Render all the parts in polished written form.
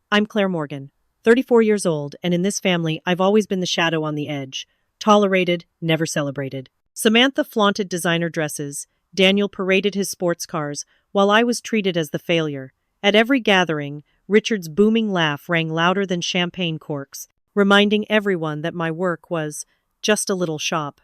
I'm Claire Morgan, 34 years old, and in this family, I've always been the shadow on the edge. Tolerated, never celebrated. Samantha flaunted designer dresses, Daniel paraded his sports cars, while I was treated as the failure. At every gathering, Richard's booming laugh rang louder than champagne corks, reminding everyone that my work was just a little shop.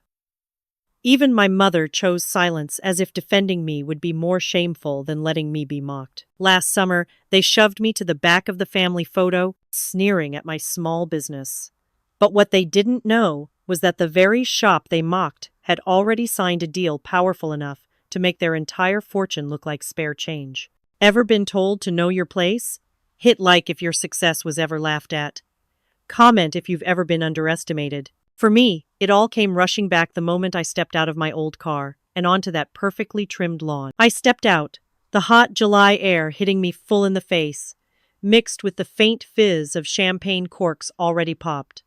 Even my mother chose silence as if defending me would be more shameful than letting me be mocked. Last summer, they shoved me to the back of the family photo, sneering at my small business. But what they didn't know was that the very shop they mocked had already signed a deal powerful enough to make their entire fortune look like spare change. Ever been told to know your place? Hit like if your success was ever laughed at. Comment if you've ever been underestimated. For me, it all came rushing back the moment I stepped out of my old car and onto that perfectly trimmed lawn. I stepped out, the hot July air hitting me full in the face, mixed with the faint fizz of champagne corks already popped.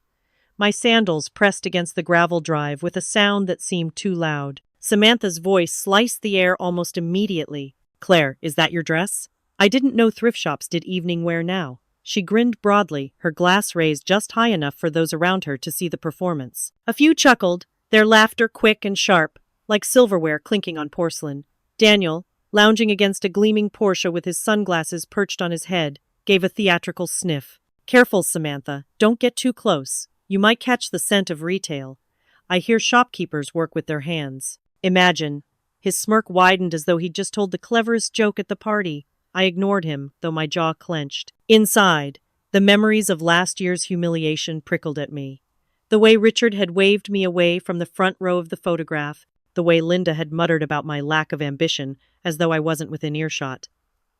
My sandals pressed against the gravel drive with a sound that seemed too loud. Samantha's voice sliced the air almost immediately. "Claire, is that your dress?" I didn't know thrift shops did evening wear now. She grinned broadly, her glass raised just high enough for those around her to see the performance. A few chuckled, their laughter quick and sharp, like silverware clinking on porcelain. Daniel, lounging against a gleaming Porsche with his sunglasses perched on his head, gave a theatrical sniff. "Careful, Samantha, don't get too close. You might catch the scent of retail. I hear shopkeepers work with their hands." Imagine. His smirk widened as though he'd just told the cleverest joke at the party. I ignored him, though my jaw clenched. Inside, the memories of last year's humiliation prickled at me. The way Richard had waved me away from the front row of the photograph, the way Linda had muttered about my lack of ambition, as though I wasn't within earshot.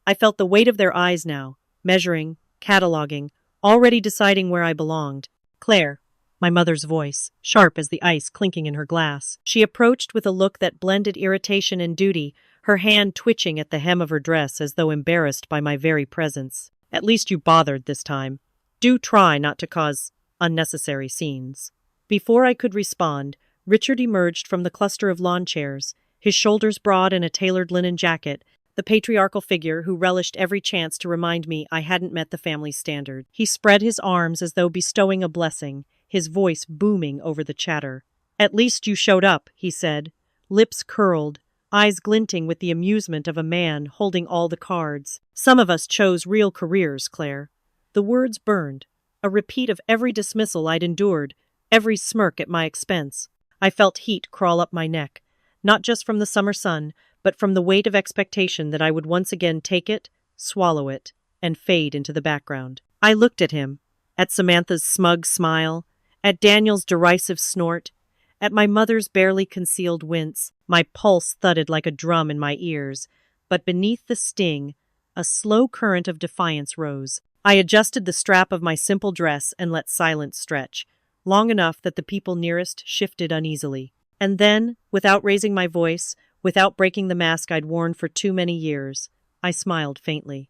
I felt the weight of their eyes now, measuring, cataloging, already deciding where I belonged. "Claire," my mother's voice, sharp as the ice clinking in her glass. She approached with a look that blended irritation and duty, her hand twitching at the hem of her dress as though embarrassed by my very presence. "At least you bothered this time. Do try not to cause unnecessary scenes." Before I could respond, Richard emerged from the cluster of lawn chairs, his shoulders broad in a tailored linen jacket, the patriarchal figure who relished every chance to remind me I hadn't met the family standard. He spread his arms as though bestowing a blessing, his voice booming over the chatter. "At least you showed up," he said, lips curled, eyes glinting with the amusement of a man holding all the cards. "Some of us chose real careers, Claire." The words burned, a repeat of every dismissal I'd endured, every smirk at my expense. I felt heat crawl up my neck, not just from the summer sun, but from the weight of expectation that I would once again take it, swallow it, and fade into the background. I looked at him, at Samantha's smug smile, at Daniel's derisive snort, at my mother's barely concealed wince. My pulse thudded like a drum in my ears, but beneath the sting, a slow current of defiance rose. I adjusted the strap of my simple dress and let silence stretch, long enough that the people nearest shifted uneasily. And then, without raising my voice, without breaking the mask I'd worn for too many years, I smiled faintly.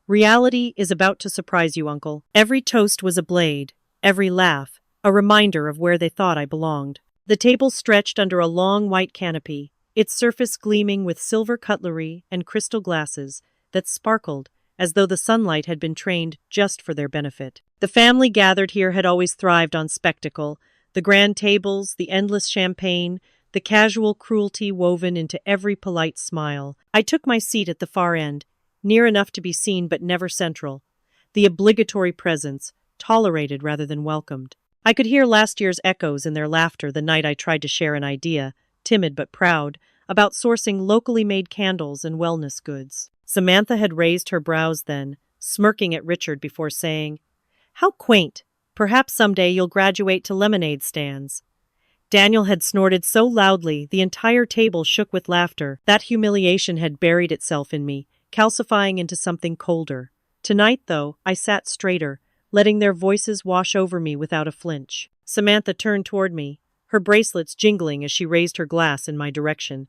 "Reality is about to surprise you, Uncle." Every toast was a blade, every laugh, a reminder of where they thought I belonged. The table stretched under a long white canopy, its surface gleaming with silver cutlery and crystal glasses that sparkled as though the sunlight had been trained just for their benefit. The family gathered here had always thrived on spectacle, the grand tables, the endless champagne, the casual cruelty woven into every polite smile. I took my seat at the far end, near enough to be seen but never central, the obligatory presence, tolerated rather than welcomed. I could hear last year's echoes in their laughter the night I tried to share an idea, timid but proud, about sourcing locally made candles and wellness goods. Samantha had raised her brows then, smirking at Richard before saying, "How quaint. Perhaps someday you'll graduate to lemonade stands." Daniel had snorted so loudly the entire table shook with laughter. That humiliation had buried itself in me, calcifying into something colder. Tonight, though, I sat straighter, letting their voices wash over me without a flinch. Samantha turned toward me, her bracelets jingling as she raised her glass in my direction.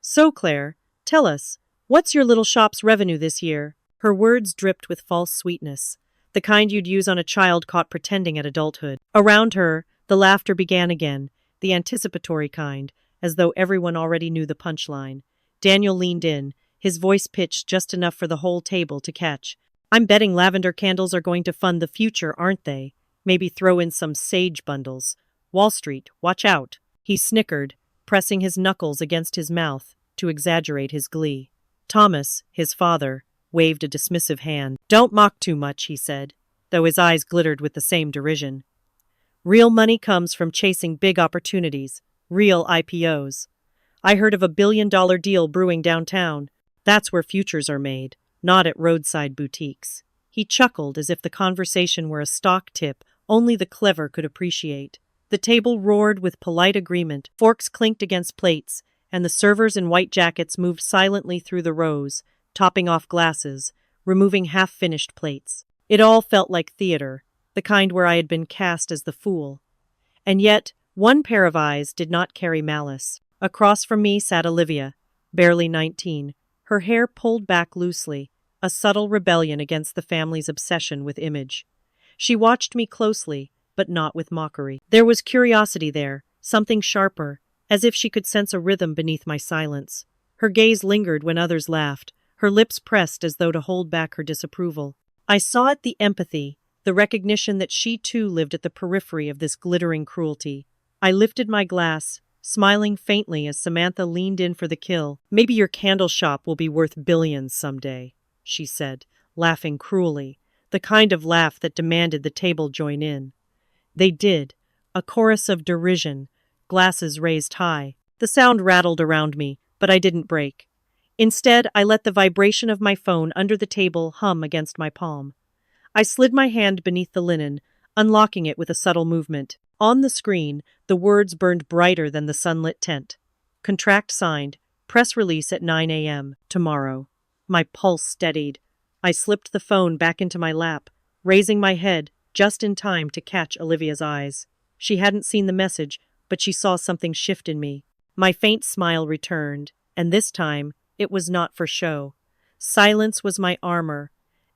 "So, Claire, tell us, what's your little shop's revenue this year?" Her words dripped with false sweetness, the kind you'd use on a child caught pretending at adulthood. Around her, the laughter began again, the anticipatory kind, as though everyone already knew the punchline. Daniel leaned in, his voice pitched just enough for the whole table to catch. I'm betting lavender candles are going to fund the future, aren't they? Maybe throw in some sage bundles. Wall Street, watch out. He snickered, pressing his knuckles against his mouth to exaggerate his glee. Thomas, his father, waved a dismissive hand. Don't mock too much, he said, though his eyes glittered with the same derision. Real money comes from chasing big opportunities, real IPOs. I heard of a billion-dollar deal brewing downtown. That's where futures are made, not at roadside boutiques. He chuckled as if the conversation were a stock tip only the clever could appreciate. The table roared with polite agreement, forks clinked against plates, and the servers in white jackets moved silently through the rows, topping off glasses, removing half-finished plates. It all felt like theater, the kind where I had been cast as the fool. And yet, one pair of eyes did not carry malice. Across from me sat Olivia, barely 19, her hair pulled back loosely, a subtle rebellion against the family's obsession with image. She watched me closely, but not with mockery. There was curiosity there, something sharper, as if she could sense a rhythm beneath my silence. Her gaze lingered when others laughed, her lips pressed as though to hold back her disapproval. I saw it, the empathy, the recognition that she too lived at the periphery of this glittering cruelty. I lifted my glass, smiling faintly as Samantha leaned in for the kill. Maybe your candle shop will be worth billions someday, she said, laughing cruelly, the kind of laugh that demanded the table join in. They did, a chorus of derision, glasses raised high. The sound rattled around me, but I didn't break. Instead, I let the vibration of my phone under the table hum against my palm. I slid my hand beneath the linen, unlocking it with a subtle movement. On the screen, the words burned brighter than the sunlit tent. Contract signed, press release at 9 a.m. tomorrow. My pulse steadied. I slipped the phone back into my lap, raising my head just in time to catch Olivia's eyes. She hadn't seen the message, but she saw something shift in me. My faint smile returned, and this time, it was not for show. Silence was my armor.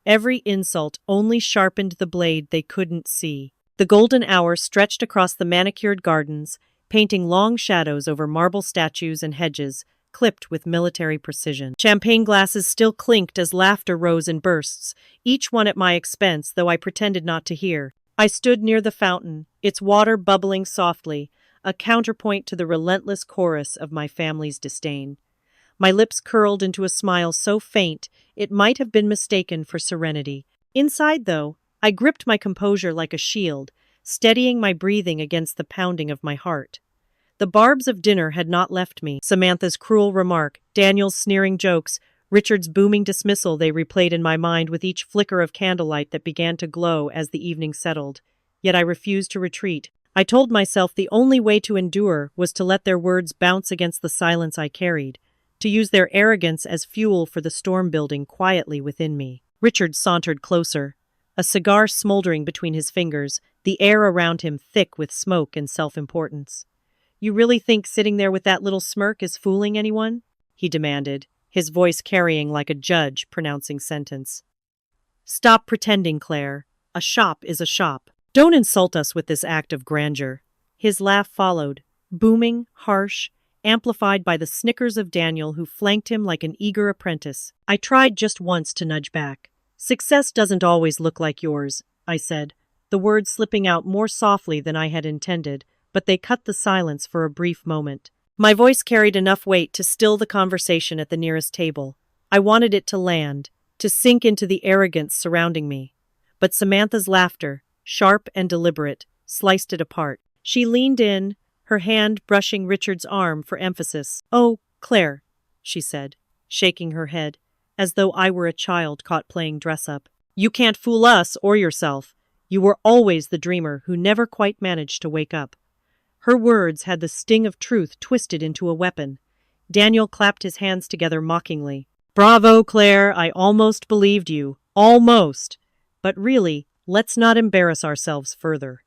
Every insult only sharpened the blade they couldn't see. The golden hour stretched across the manicured gardens, painting long shadows over marble statues and hedges, clipped with military precision. Champagne glasses still clinked as laughter rose in bursts, each one at my expense, though I pretended not to hear. I stood near the fountain, its water bubbling softly, a counterpoint to the relentless chorus of my family's disdain. My lips curled into a smile so faint it might have been mistaken for serenity. Inside, though, I gripped my composure like a shield, steadying my breathing against the pounding of my heart. The barbs of dinner had not left me. Samantha's cruel remark, Daniel's sneering jokes, Richard's booming dismissal, they replayed in my mind with each flicker of candlelight that began to glow as the evening settled. Yet I refused to retreat. I told myself the only way to endure was to let their words bounce against the silence I carried, to use their arrogance as fuel for the storm building quietly within me. Richard sauntered closer, a cigar smoldering between his fingers, the air around him thick with smoke and self-importance. You really think sitting there with that little smirk is fooling anyone? He demanded, his voice carrying like a judge pronouncing sentence. Stop pretending, Claire. A shop is a shop. Don't insult us with this act of grandeur. His laugh followed, booming, harsh, amplified by the snickers of Daniel, who flanked him like an eager apprentice. I tried just once to nudge back. Success doesn't always look like yours, I said, the words slipping out more softly than I had intended, but they cut the silence for a brief moment. My voice carried enough weight to still the conversation at the nearest table. I wanted it to land, to sink into the arrogance surrounding me. But Samantha's laughter, sharp and deliberate, sliced it apart. She leaned in, her hand brushing Richard's arm for emphasis. Oh, Claire, she said, shaking her head, as though I were a child caught playing dress-up. You can't fool us or yourself. You were always the dreamer who never quite managed to wake up. Her words had the sting of truth twisted into a weapon. Daniel clapped his hands together mockingly. Bravo, Claire, I almost believed you. Almost. But really, let's not embarrass ourselves further.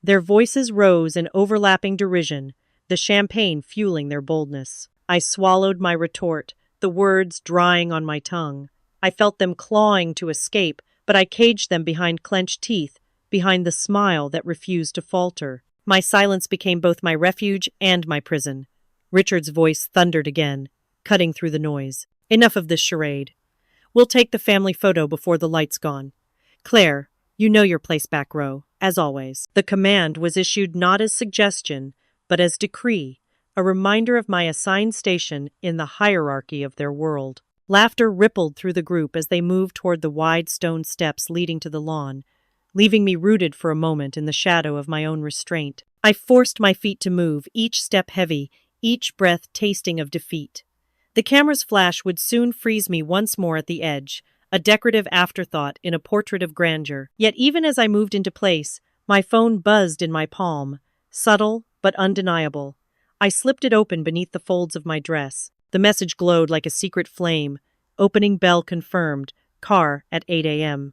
Their voices rose in overlapping derision, the champagne fueling their boldness. I swallowed my retort, the words drying on my tongue. I felt them clawing to escape, but I caged them behind clenched teeth, behind the smile that refused to falter. My silence became both my refuge and my prison. Richard's voice thundered again, cutting through the noise. Enough of this charade. We'll take the family photo before the light's gone. Claire, you know your place back row, as always. The command was issued not as suggestion, but as decree, a reminder of my assigned station in the hierarchy of their world. Laughter rippled through the group as they moved toward the wide stone steps leading to the lawn, leaving me rooted for a moment in the shadow of my own restraint. I forced my feet to move, each step heavy, each breath tasting of defeat. The camera's flash would soon freeze me once more at the edge, a decorative afterthought in a portrait of grandeur. Yet even as I moved into place, my phone buzzed in my palm, subtle but undeniable. I slipped it open beneath the folds of my dress. The message glowed like a secret flame. Opening bell confirmed. Car at 8 a.m.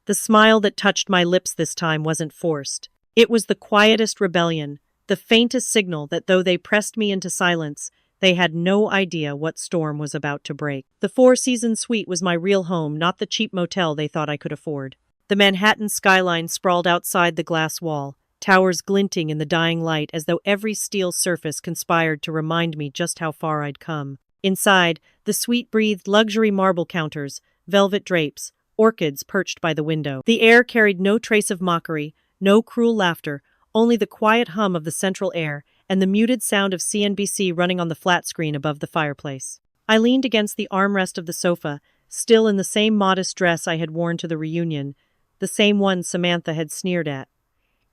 The smile that touched my lips this time wasn't forced. It was the quietest rebellion, the faintest signal that though they pressed me into silence, they had no idea what storm was about to break. The Four Seasons suite was my real home, not the cheap motel they thought I could afford. The Manhattan skyline sprawled outside the glass wall, towers glinting in the dying light as though every steel surface conspired to remind me just how far I'd come. Inside, the suite breathed luxury marble counters, velvet drapes, orchids perched by the window. The air carried no trace of mockery, no cruel laughter, only the quiet hum of the central air and the muted sound of CNBC running on the flat screen above the fireplace. I leaned against the armrest of the sofa, still in the same modest dress I had worn to the reunion, the same one Samantha had sneered at.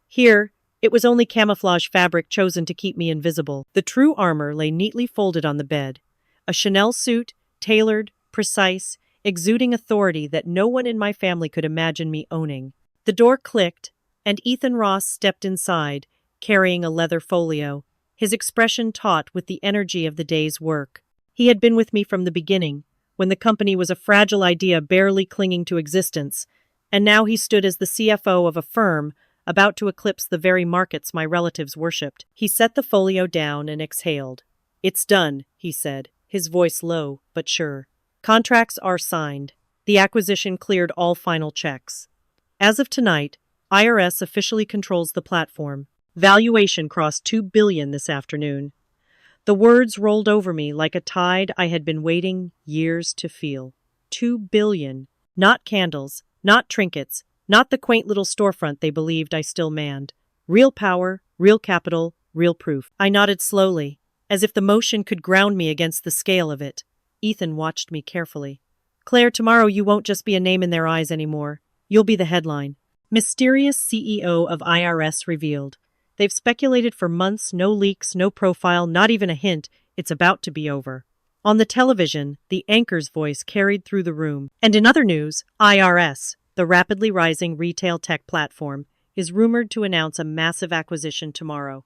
Here, it was only camouflage fabric chosen to keep me invisible. The true armor lay neatly folded on the bed. A Chanel suit, tailored, precise, exuding authority that no one in my family could imagine me owning. The door clicked, and Ethan Ross stepped inside, carrying a leather folio, his expression taut with the energy of the day's work. He had been with me from the beginning, when the company was a fragile idea barely clinging to existence, and now he stood as the CFO of a firm about to eclipse the very markets my relatives worshipped. He set the folio down and exhaled. "It's done," he said, his voice low but sure. "Contracts are signed. The acquisition cleared all final checks. As of tonight, IRS officially controls the platform. Valuation crossed $2 billion this afternoon." The words rolled over me like a tide I had been waiting years to feel. $2 billion. Not candles, not trinkets, not the quaint little storefront they believed I still manned. Real power, real capital, real proof. I nodded slowly, as if the motion could ground me against the scale of it. Ethan watched me carefully. "Claire, tomorrow you won't just be a name in their eyes anymore. You'll be the headline." Mysterious CEO of IRS revealed. They've speculated for months, no leaks, no profile, not even a hint. It's about to be over. On the television, the anchor's voice carried through the room. And in other news, IRS, the rapidly rising retail tech platform, is rumored to announce a massive acquisition tomorrow.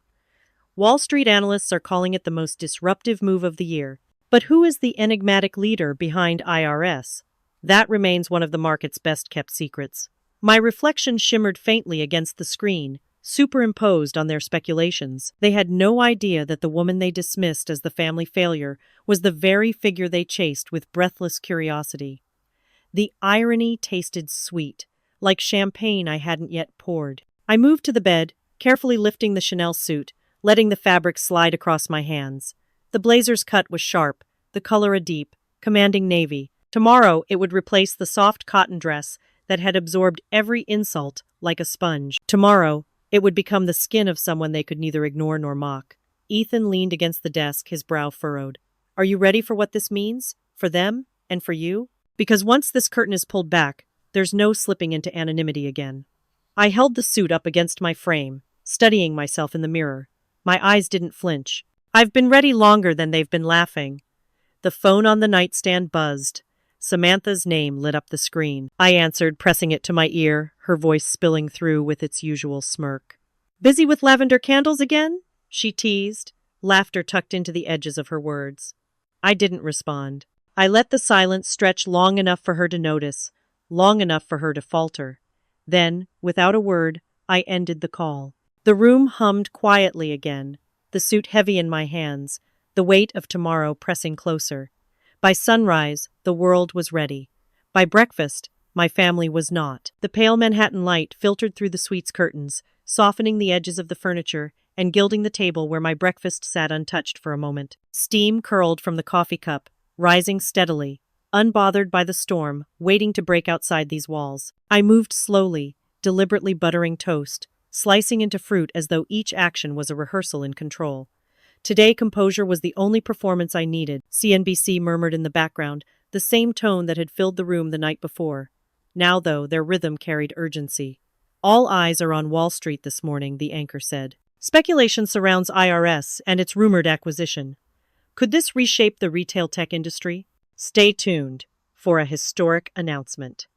Wall Street analysts are calling it the most disruptive move of the year. But who is the enigmatic leader behind IRS? That remains one of the market's best-kept secrets. My reflection shimmered faintly against the screen, superimposed on their speculations. They had no idea that the woman they dismissed as the family failure was the very figure they chased with breathless curiosity. The irony tasted sweet, like champagne I hadn't yet poured. I moved to the bed, carefully lifting the Chanel suit, letting the fabric slide across my hands. The blazer's cut was sharp, the color a deep, commanding navy. Tomorrow it would replace the soft cotton dress that had absorbed every insult like a sponge. Tomorrow it would become the skin of someone they could neither ignore nor mock. Ethan leaned against the desk, his brow furrowed. "Are you ready for what this means? For them? And for you? Because once this curtain is pulled back, there's no slipping into anonymity again." I held the suit up against my frame, studying myself in the mirror. My eyes didn't flinch. I've been ready longer than they've been laughing. The phone on the nightstand buzzed. Samantha's name lit up the screen. I answered, pressing it to my ear, her voice spilling through with its usual smirk. "Busy with lavender candles again?" she teased, laughter tucked into the edges of her words. I didn't respond. I let the silence stretch long enough for her to notice, long enough for her to falter. Then, without a word, I ended the call. The room hummed quietly again, the suit heavy in my hands, the weight of tomorrow pressing closer. By sunrise, the world was ready. By breakfast, my family was not. The pale Manhattan light filtered through the suite's curtains, softening the edges of the furniture and gilding the table where my breakfast sat untouched for a moment. Steam curled from the coffee cup, rising steadily, unbothered by the storm, waiting to break outside these walls. I moved slowly, deliberately buttering toast, slicing into fruit as though each action was a rehearsal in control. Today, composure was the only performance I needed, CNBC murmured in the background, the same tone that had filled the room the night before. Now, though, their rhythm carried urgency. All eyes are on Wall Street this morning, the anchor said. Speculation surrounds IRS and its rumored acquisition. Could this reshape the retail tech industry? Stay tuned for a historic announcement.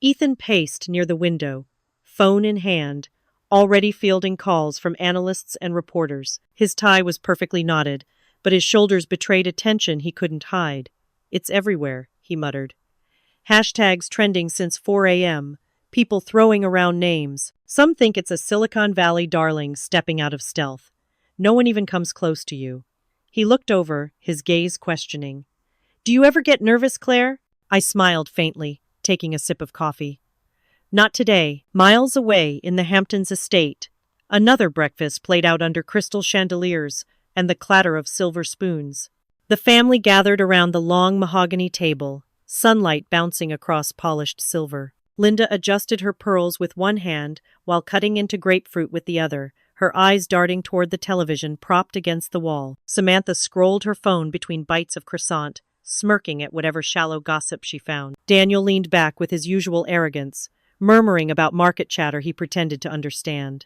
Ethan paced near the window, phone in hand, already fielding calls from analysts and reporters. His tie was perfectly knotted, but his shoulders betrayed a tension he couldn't hide. It's everywhere, he muttered. Hashtags trending since 4 a.m., people throwing around names. Some think it's a Silicon Valley darling stepping out of stealth. No one even comes close to you. He looked over, his gaze questioning. Do you ever get nervous, Claire? I smiled faintly, taking a sip of coffee. Not today. Miles away in the Hamptons estate, another breakfast played out under crystal chandeliers and the clatter of silver spoons. The family gathered around the long mahogany table, sunlight bouncing across polished silver. Linda adjusted her pearls with one hand while cutting into grapefruit with the other, her eyes darting toward the television propped against the wall. Samantha scrolled her phone between bites of croissant, smirking at whatever shallow gossip she found. Daniel leaned back with his usual arrogance, murmuring about market chatter he pretended to understand.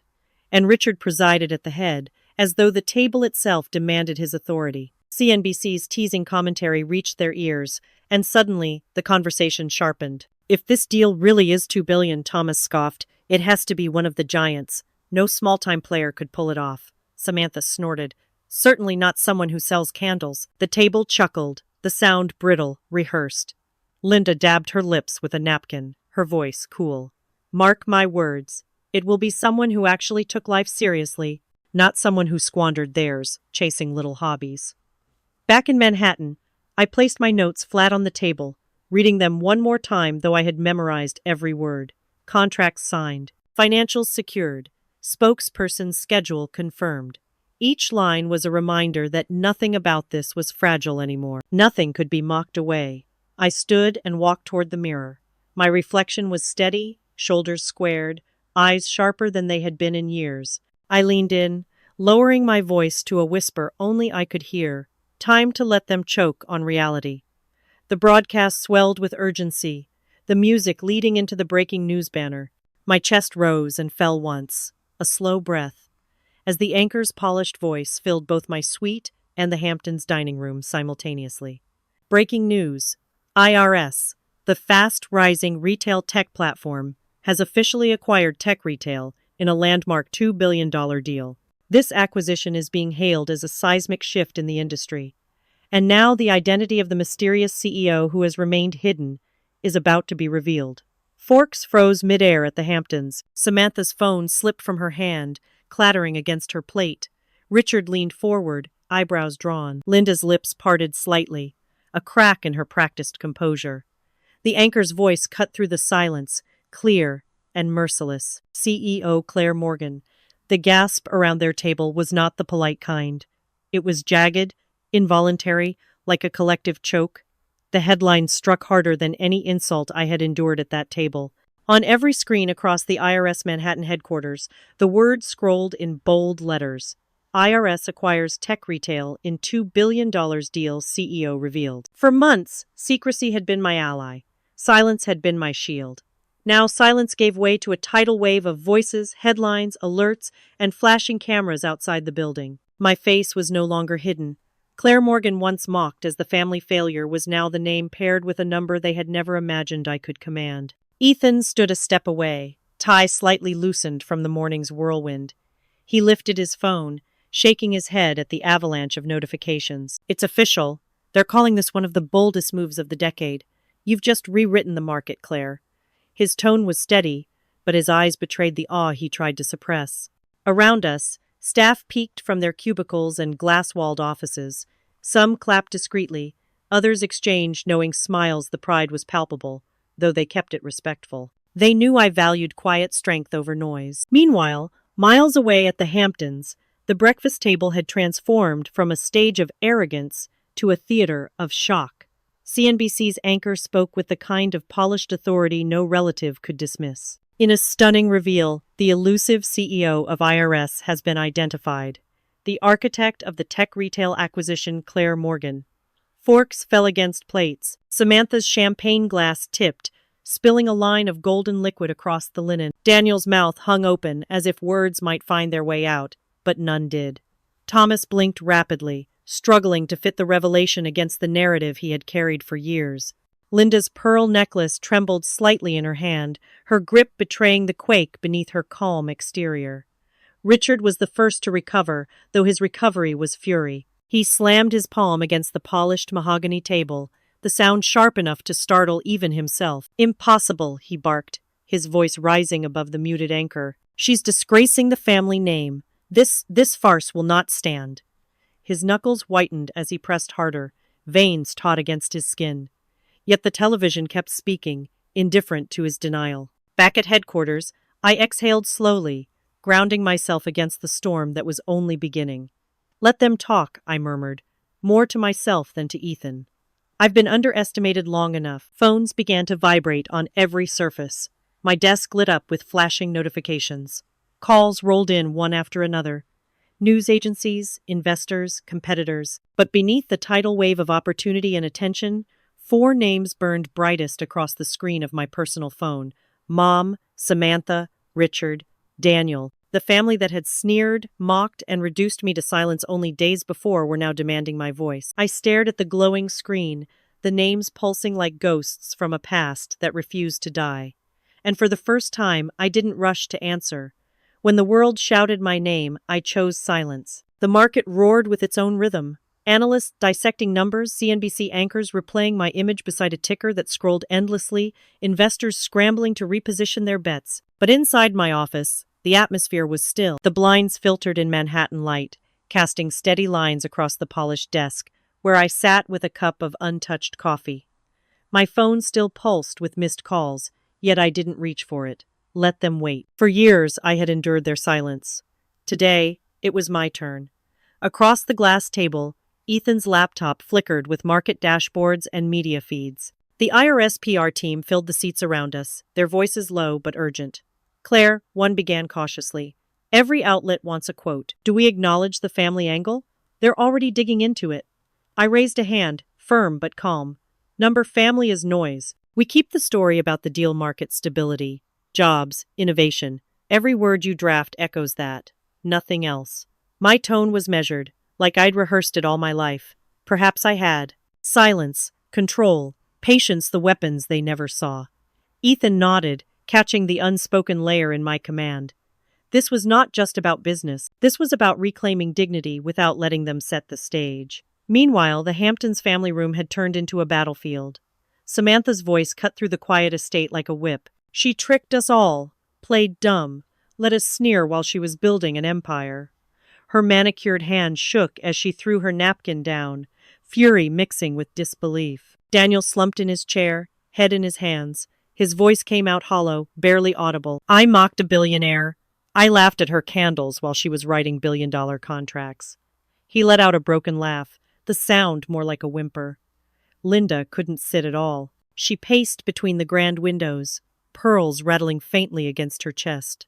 And Richard presided at the head, as though the table itself demanded his authority. CNBC's teasing commentary reached their ears, and suddenly the conversation sharpened. If this deal really is $2 billion, Thomas scoffed, it has to be one of the giants. No small-time player could pull it off. Samantha snorted. Certainly not someone who sells candles. The table chuckled, the sound brittle, rehearsed. Linda dabbed her lips with a napkin, her voice cool. Mark my words, it will be someone who actually took life seriously, not someone who squandered theirs, chasing little hobbies. Back in Manhattan, I placed my notes flat on the table, reading them one more time though I had memorized every word. Contracts signed, financials secured, spokesperson's schedule confirmed. Each line was a reminder that nothing about this was fragile anymore. Nothing could be mocked away. I stood and walked toward the mirror. My reflection was steady, shoulders squared, eyes sharper than they had been in years. I leaned in, lowering my voice to a whisper only I could hear. Time to let them choke on reality. The broadcast swelled with urgency, the music leading into the breaking news banner. My chest rose and fell once, a slow breath, as the anchor's polished voice filled both my suite and the Hamptons dining room simultaneously. Breaking news. IRS, the fast-rising retail tech platform, has officially acquired Tech Retail in a landmark $2 billion deal. This acquisition is being hailed as a seismic shift in the industry. And now the identity of the mysterious CEO who has remained hidden is about to be revealed. Forks froze midair at the Hamptons. Samantha's phone slipped from her hand, clattering against her plate. Richard leaned forward, eyebrows drawn. Linda's lips parted slightly, a crack in her practiced composure. The anchor's voice cut through the silence, clear and merciless. CEO Claire Morgan. The gasp around their table was not the polite kind. It was jagged, involuntary, like a collective choke. The headline struck harder than any insult I had endured at that table. On every screen across the IRS Manhattan headquarters, the word scrolled in bold letters. IRS acquires Tech Retail in $2 billion deal, CEO revealed. For months, secrecy had been my ally. Silence had been my shield. Now silence gave way to a tidal wave of voices, headlines, alerts, and flashing cameras outside the building. My face was no longer hidden. Claire Morgan, once mocked as the family failure, was now the name paired with a number they had never imagined I could command. Ethan stood a step away, tie slightly loosened from the morning's whirlwind. He lifted his phone, shaking his head at the avalanche of notifications. It's official. They're calling this one of the boldest moves of the decade. You've just rewritten the market, Claire. His tone was steady, but his eyes betrayed the awe he tried to suppress. Around us, staff peeked from their cubicles and glass-walled offices. Some clapped discreetly, others exchanged knowing smiles. The pride was palpable, though they kept it respectful. They knew I valued quiet strength over noise. Meanwhile, miles away at the Hamptons, the breakfast table had transformed from a stage of arrogance to a theater of shock. CNBC's anchor spoke with the kind of polished authority no relative could dismiss. In a stunning reveal, the elusive CEO of IRS has been identified. The architect of the tech retail acquisition, Claire Morgan. Forks fell against plates. Samantha's champagne glass tipped, spilling a line of golden liquid across the linen. Daniel's mouth hung open as if words might find their way out, but none did. Thomas blinked rapidly, struggling to fit the revelation against the narrative he had carried for years. Linda's pearl necklace trembled slightly in her hand, her grip betraying the quake beneath her calm exterior. Richard was the first to recover, though his recovery was fury. He slammed his palm against the polished mahogany table, the sound sharp enough to startle even himself. "Impossible," he barked, his voice rising above the muted anchor. "She's disgracing the family name. This farce will not stand." His knuckles whitened as he pressed harder, veins taut against his skin. Yet the television kept speaking, indifferent to his denial. Back at headquarters, I exhaled slowly, grounding myself against the storm that was only beginning. "Let them talk," I murmured, more to myself than to Ethan. "I've been underestimated long enough." Phones began to vibrate on every surface. My desk lit up with flashing notifications. Calls rolled in one after another. News agencies, investors, competitors. But beneath the tidal wave of opportunity and attention, 4 names burned brightest across the screen of my personal phone. Mom, Samantha, Richard, Daniel. The family that had sneered, mocked, and reduced me to silence only days before were now demanding my voice. I stared at the glowing screen, the names pulsing like ghosts from a past that refused to die. And for the first time, I didn't rush to answer. When the world shouted my name, I chose silence. The market roared with its own rhythm. Analysts dissecting numbers, CNBC anchors replaying my image beside a ticker that scrolled endlessly, investors scrambling to reposition their bets. But inside my office, the atmosphere was still. The blinds filtered in Manhattan light, casting steady lines across the polished desk, where I sat with a cup of untouched coffee. My phone still pulsed with missed calls, yet I didn't reach for it. Let them wait. For years, I had endured their silence. Today, it was my turn. Across the glass table, Ethan's laptop flickered with market dashboards and media feeds. The IRS PR team filled the seats around us, their voices low but urgent. "Claire," one began cautiously, "every outlet wants a quote. Do we acknowledge the family angle? They're already digging into it." I raised a hand, firm but calm. "Number family is noise. We keep the story about the deal market stability, jobs, innovation. Every word you draft echoes that. Nothing else." My tone was measured, like I'd rehearsed it all my life. Perhaps I had. Silence, control, patience, the weapons they never saw. Ethan nodded, catching the unspoken layer in my command. This was not just about business. This was about reclaiming dignity without letting them set the stage. Meanwhile, the Hamptons family room had turned into a battlefield. Samantha's voice cut through the quiet estate like a whip. "She tricked us all, played dumb, let us sneer while she was building an empire." Her manicured hand shook as she threw her napkin down, fury mixing with disbelief. Daniel slumped in his chair, head in his hands. His voice came out hollow, barely audible. "I mocked a billionaire. I laughed at her candles while she was writing billion-dollar contracts." He let out a broken laugh, the sound more like a whimper. Linda couldn't sit at all. She paced between the grand windows, pearls rattling faintly against her chest.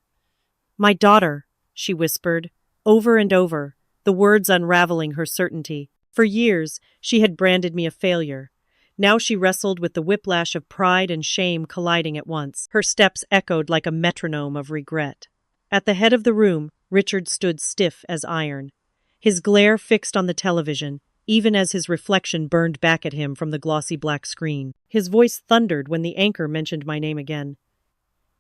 "My daughter," she whispered, over and over, the words unraveling her certainty. For years, she had branded me a failure. Now she wrestled with the whiplash of pride and shame colliding at once. Her steps echoed like a metronome of regret. At the head of the room, Richard stood stiff as iron. His glare fixed on the television, even as his reflection burned back at him from the glossy black screen. His voice thundered when the anchor mentioned my name again.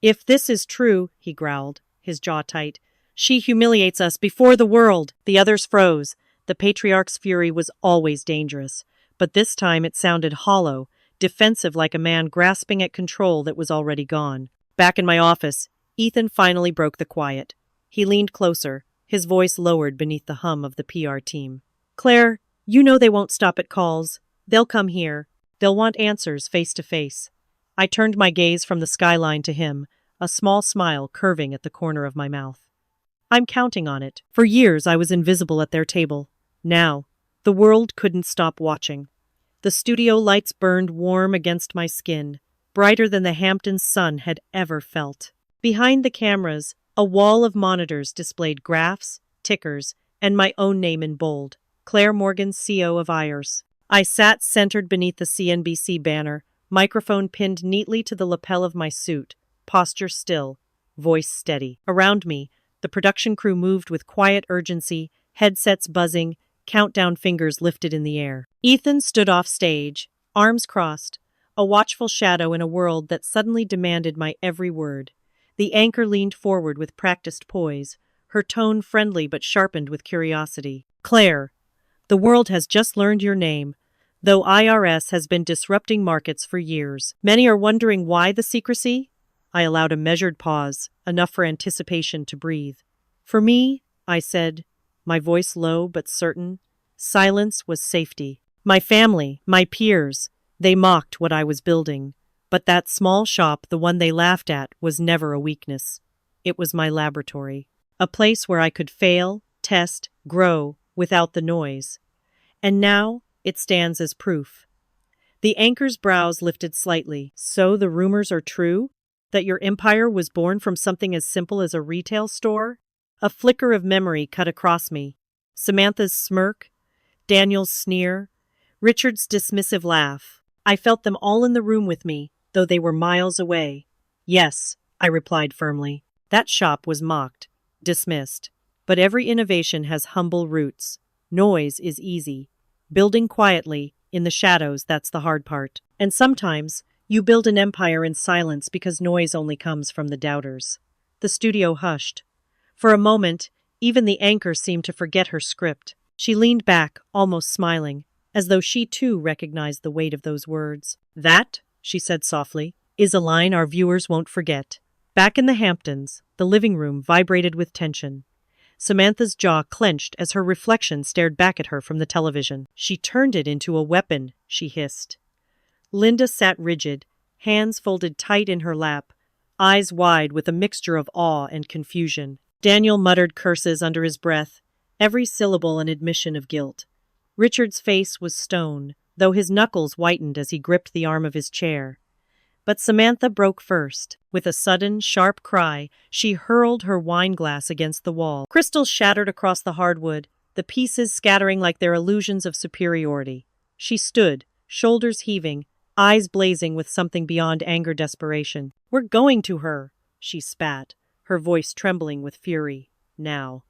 "If this is true," he growled, his jaw tight, "she humiliates us before the world." The others froze. The patriarch's fury was always dangerous, but this time it sounded hollow, defensive, like a man grasping at control that was already gone. Back in my office, Ethan finally broke the quiet. He leaned closer, his voice lowered beneath the hum of the PR team. "Claire, you know they won't stop at calls. They'll come here. They'll want answers face to face." I turned my gaze from the skyline to him, a small smile curving at the corner of my mouth. "I'm counting on it. For years I was invisible at their table. Now, the world couldn't stop watching." The studio lights burned warm against my skin, brighter than the Hamptons sun had ever felt. Behind the cameras, a wall of monitors displayed graphs, tickers, and my own name in bold, Claire Morgan, CO of IRS. I sat centered beneath the CNBC banner, microphone pinned neatly to the lapel of my suit, posture still, voice steady. Around me, the production crew moved with quiet urgency, headsets buzzing, countdown fingers lifted in the air. Ethan stood off stage, arms crossed, a watchful shadow in a world that suddenly demanded my every word. The anchor leaned forward with practiced poise, her tone friendly but sharpened with curiosity. Claire, the world has just learned your name, though IRS has been disrupting markets for years. Many are wondering why the secrecy? I allowed a measured pause, enough for anticipation to breathe. For me, I said, my voice low but certain, silence was safety. My family, my peers, they mocked what I was building. But that small shop, the one they laughed at, was never a weakness. It was my laboratory. A place where I could fail, test, grow, without the noise. And now, it stands as proof. The anchor's brows lifted slightly. So the rumors are true? That your empire was born from something as simple as a retail store? A flicker of memory cut across me. Samantha's smirk, Daniel's sneer, Richard's dismissive laugh. I felt them all in the room with me, though they were miles away. Yes, I replied firmly. That shop was mocked, dismissed. But every innovation has humble roots. Noise is easy. Building quietly, in the shadows, that's the hard part. And sometimes, you build an empire in silence because noise only comes from the doubters. The studio hushed. For a moment, even the anchor seemed to forget her script. She leaned back, almost smiling, as though she too recognized the weight of those words. That, she said softly, is a line our viewers won't forget. Back in the Hamptons, the living room vibrated with tension. Samantha's jaw clenched as her reflection stared back at her from the television. She turned it into a weapon, she hissed. Linda sat rigid, hands folded tight in her lap, eyes wide with a mixture of awe and confusion. Daniel muttered curses under his breath, every syllable an admission of guilt. Richard's face was stone, though his knuckles whitened as he gripped the arm of his chair. But Samantha broke first. With a sudden, sharp cry, she hurled her wineglass against the wall. Crystals shattered across the hardwood, the pieces scattering like their illusions of superiority. She stood, shoulders heaving, eyes blazing with something beyond anger desperation. We're going to her, she spat, her voice trembling with fury. Now.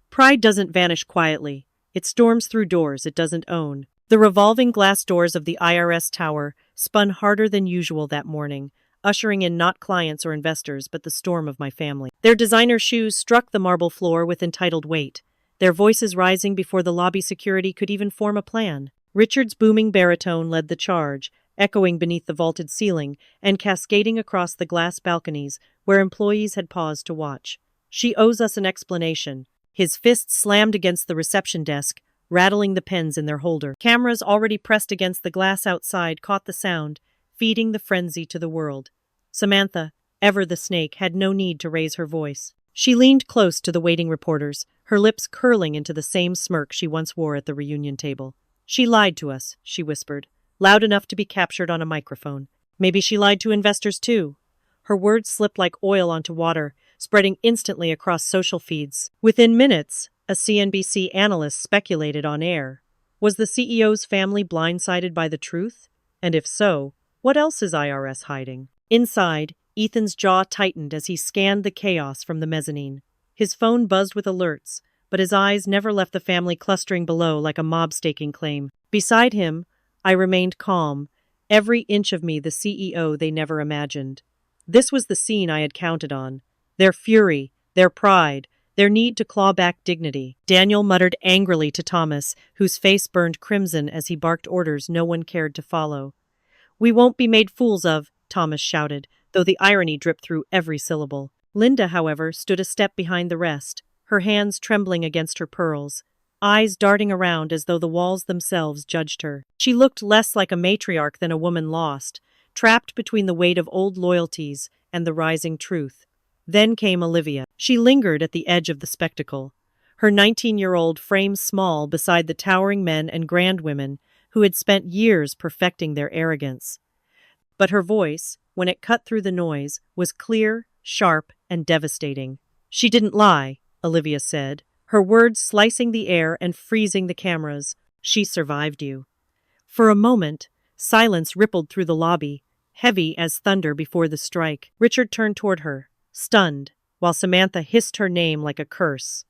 Pride doesn't vanish quietly. It storms through doors it doesn't own. The revolving glass doors of the IRS tower spun harder than usual that morning, ushering in not clients or investors but the storm of my family. Their designer shoes struck the marble floor with entitled weight, their voices rising before the lobby security could even form a plan. Richard's booming baritone led the charge, echoing beneath the vaulted ceiling and cascading across the glass balconies where employees had paused to watch. She owes us an explanation. His fist slammed against the reception desk, rattling the pens in their holder. Cameras already pressed against the glass outside caught the sound, feeding the frenzy to the world. Samantha, ever the snake, had no need to raise her voice. She leaned close to the waiting reporters, her lips curling into the same smirk she once wore at the reunion table. She lied to us, she whispered, loud enough to be captured on a microphone. Maybe she lied to investors too. Her words slipped like oil onto water, spreading instantly across social feeds. Within minutes, a CNBC analyst speculated on air. Was the CEO's family blindsided by the truth? And if so, what else is IRS hiding? Inside, Ethan's jaw tightened as he scanned the chaos from the mezzanine. His phone buzzed with alerts, but his eyes never left the family clustering below like a mob staking claim. Beside him, I remained calm, every inch of me the CEO they never imagined. This was the scene I had counted on. Their fury, their pride, their need to claw back dignity. Daniel muttered angrily to Thomas, whose face burned crimson as he barked orders no one cared to follow. We won't be made fools of, Thomas shouted, though the irony dripped through every syllable. Linda, however, stood a step behind the rest, her hands trembling against her pearls, eyes darting around as though the walls themselves judged her. She looked less like a matriarch than a woman lost, trapped between the weight of old loyalties and the rising truth. Then came Olivia. She lingered at the edge of the spectacle, her 19-year-old frame small beside the towering men and grand women who had spent years perfecting their arrogance. But her voice, when it cut through the noise, was clear, sharp, and devastating. "She didn't lie," Olivia said, her words slicing the air and freezing the cameras. "She survived you." For a moment, silence rippled through the lobby, heavy as thunder before the strike. Richard turned toward her, stunned, while Samantha hissed her name like a curse.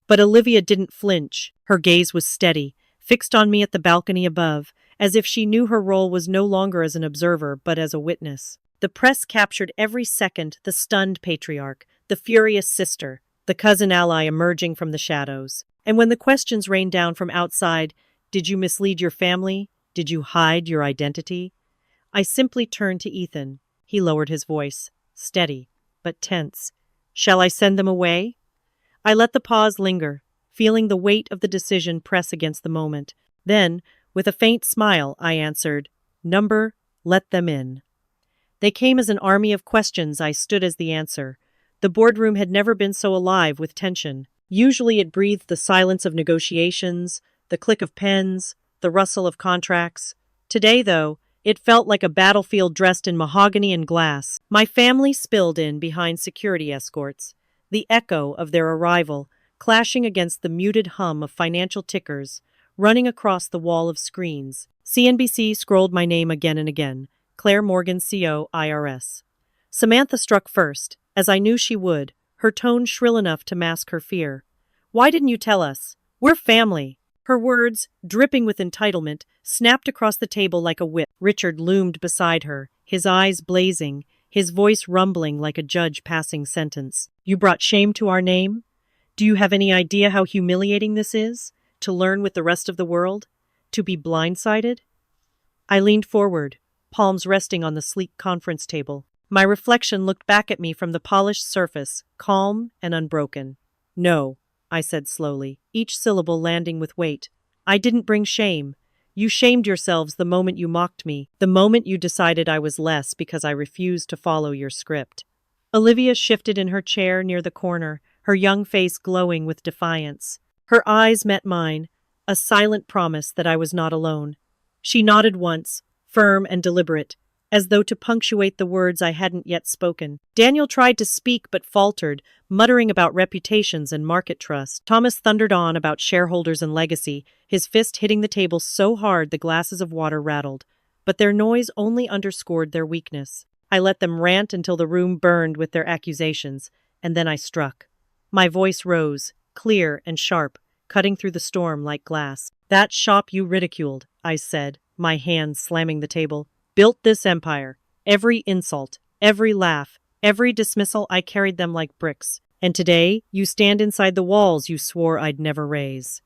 But Olivia didn't flinch. Her gaze was steady, fixed on me at the balcony above, as if she knew her role was no longer as an observer but as a witness. The press captured every second the stunned patriarch, the furious sister, the cousin ally emerging from the shadows. And when the questions rained down from outside, "Did you mislead your family? Did you hide your identity?" I simply turned to Ethan. He lowered his voice, steady, but tense. "Shall I send them away?" I let the pause linger, feeling the weight of the decision press against the moment. Then, with a faint smile, I answered, "Number, let them in." They came as an army of questions. I stood as the answer. The boardroom had never been so alive with tension. Usually it breathed the silence of negotiations, the click of pens, the rustle of contracts. Today, though, it felt like a battlefield dressed in mahogany and glass. My family spilled in behind security escorts, the echo of their arrival clashing against the muted hum of financial tickers running across the wall of screens. CNBC scrolled my name again and again. Claire Morgan, CO, IRS. Samantha struck first, as I knew she would, her tone shrill enough to mask her fear. "Why didn't you tell us? We're family." Her words, dripping with entitlement, snapped across the table like a whip. Richard loomed beside her, his eyes blazing, his voice rumbling like a judge passing sentence. "You brought shame to our name? Do you have any idea how humiliating this is? To learn with the rest of the world? To be blindsided?" I leaned forward, palms resting on the sleek conference table. My reflection looked back at me from the polished surface, calm and unbroken. "No," I said slowly, each syllable landing with weight. "I didn't bring shame. You shamed yourselves the moment you mocked me, the moment you decided I was less because I refused to follow your script." Olivia shifted in her chair near the corner, her young face glowing with defiance. Her eyes met mine, a silent promise that I was not alone. She nodded once, firm and deliberate, as though to punctuate the words I hadn't yet spoken. Daniel tried to speak but faltered, muttering about reputations and market trust. Thomas thundered on about shareholders and legacy, his fist hitting the table so hard the glasses of water rattled. But their noise only underscored their weakness. I let them rant until the room burned with their accusations, and then I struck. My voice rose, clear and sharp, cutting through the storm like glass. "That shop you ridiculed," I said, my hands slamming the table, "built this empire. Every insult, every laugh, every dismissal, I carried them like bricks. And today, you stand inside the walls you swore I'd never raise."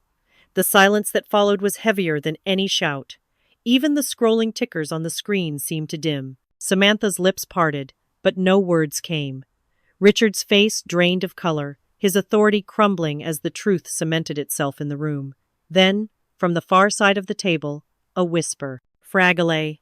The silence that followed was heavier than any shout. Even the scrolling tickers on the screen seemed to dim. Samantha's lips parted, but no words came. Richard's face drained of color, his authority crumbling as the truth cemented itself in the room. Then, from the far side of the table, a whisper. Fragile.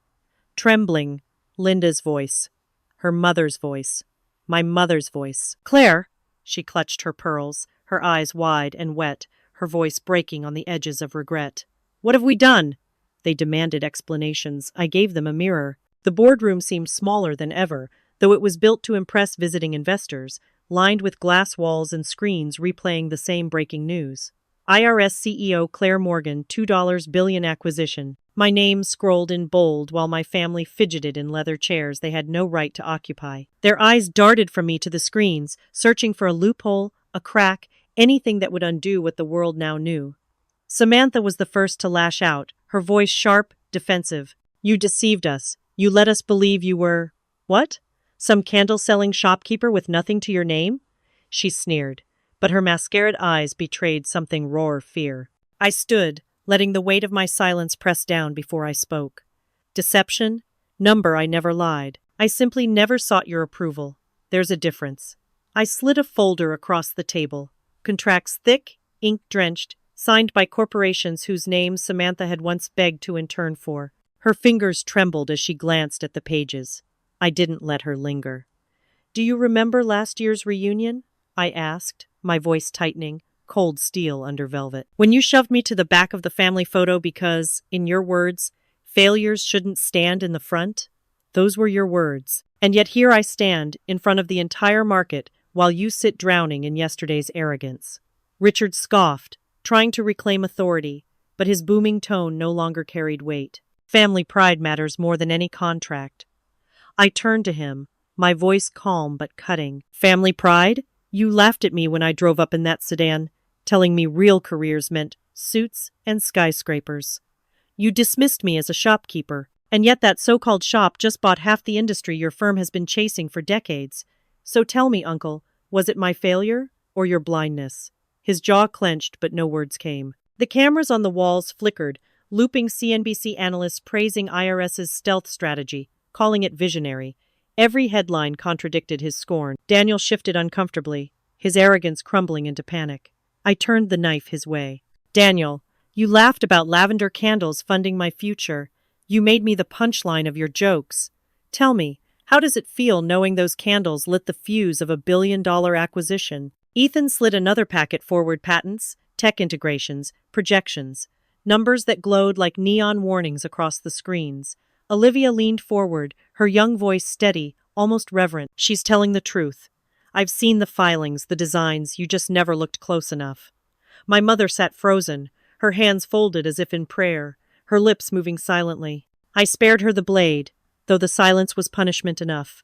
Trembling. Linda's voice. Her mother's voice. My mother's voice. "Claire!" She clutched her pearls, her eyes wide and wet, her voice breaking on the edges of regret. "What have we done?" They demanded explanations. I gave them a mirror. The boardroom seemed smaller than ever, though it was built to impress visiting investors, lined with glass walls and screens replaying the same breaking news. IRS CEO Claire Morgan, $2 billion acquisition. My name scrolled in bold while my family fidgeted in leather chairs they had no right to occupy. Their eyes darted from me to the screens, searching for a loophole, a crack, anything that would undo what the world now knew. Samantha was the first to lash out, her voice sharp, defensive. "You deceived us. You let us believe you were... what? Some candle-selling shopkeeper with nothing to your name?" She sneered, but her mascaraed eyes betrayed something raw fear. I stood, letting the weight of my silence press down before I spoke. "Deception? Number, I never lied. I simply never sought your approval. There's a difference." I slid a folder across the table. Contracts thick, ink-drenched, signed by corporations whose names Samantha had once begged to intern for. Her fingers trembled as she glanced at the pages. I didn't let her linger. "Do you remember last year's reunion?" I asked, my voice tightening. cold steel under velvet. When you shoved me to the back of the family photo because, in your words, failures shouldn't stand in the front, those were your words. And yet here I stand, in front of the entire market, while you sit drowning in yesterday's arrogance. Richard scoffed, trying to reclaim authority, but his booming tone no longer carried weight. Family pride matters more than any contract. I turned to him, my voice calm but cutting. Family pride? You laughed at me when I drove up in that sedan, telling me real careers meant suits and skyscrapers. You dismissed me as a shopkeeper, and yet that so-called shop just bought half the industry your firm has been chasing for decades. So tell me, Uncle, was it my failure or your blindness? His jaw clenched, but no words came. The cameras on the walls flickered, looping CNBC analysts praising IRS's stealth strategy, calling it visionary. Every headline contradicted his scorn. Daniel shifted uncomfortably, his arrogance crumbling into panic. I turned the knife his way. Daniel, you laughed about lavender candles funding my future. You made me the punchline of your jokes. Tell me, how does it feel knowing those candles lit the fuse of a billion-dollar acquisition? Ethan slid another packet forward: patents, tech integrations, projections, numbers that glowed like neon warnings across the screens. Olivia leaned forward, her young voice steady, almost reverent. She's telling the truth. I've seen the filings, the designs, you just never looked close enough. My mother sat frozen, her hands folded as if in prayer, her lips moving silently. I spared her the blade, though the silence was punishment enough.